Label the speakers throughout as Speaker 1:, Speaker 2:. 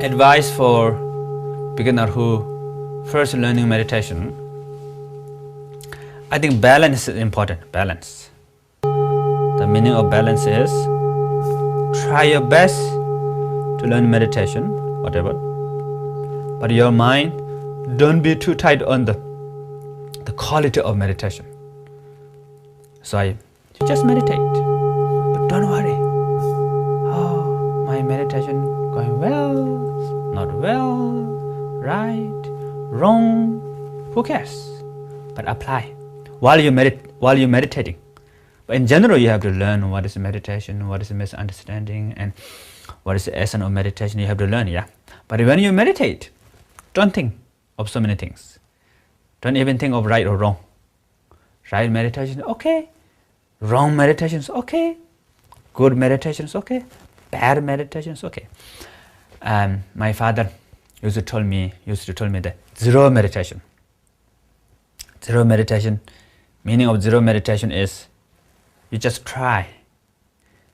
Speaker 1: advice for beginner who first learning meditation, I think balance is important. Balance. The meaning of balance is try your best to learn meditation, whatever, but your mind don't be too tight on the quality of meditation. So you just meditate, but don't worry. Oh, my meditation going well, not well, right, wrong, who cares? But apply while you're meditating. But in general, you have to learn what is meditation, what is misunderstanding, and what is the essence of meditation. You have to learn, yeah. But when you meditate, don't think of so many things. Don't even think of right or wrong. Right meditation, okay. Wrong meditation is okay. Good meditation is okay. Bad meditation is okay. My father used to tell me that zero meditation. Zero meditation, meaning of zero meditation is you just try.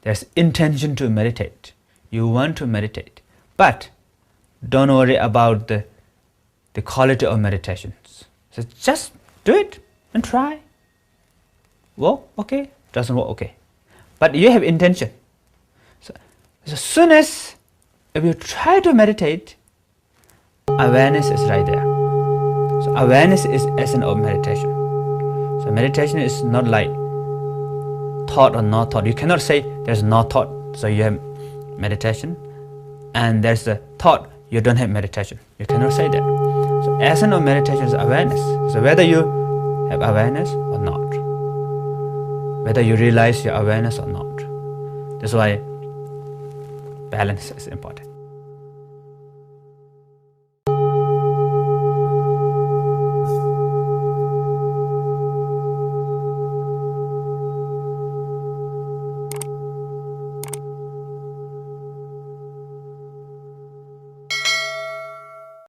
Speaker 1: There's intention to meditate. You want to meditate, but don't worry about the quality of meditations. So just do it and try. Work, okay. Doesn't work, okay. But you have intention. So as soon as if you try to meditate, awareness is right there. So awareness is essence of meditation. So meditation is not like thought or not thought. You cannot say there's no thought, so you have meditation, and there's a thought, you don't have meditation. You cannot say that. So essence of meditation is awareness. So whether you have awareness or not, whether you realize your awareness or not. That's why balance is important.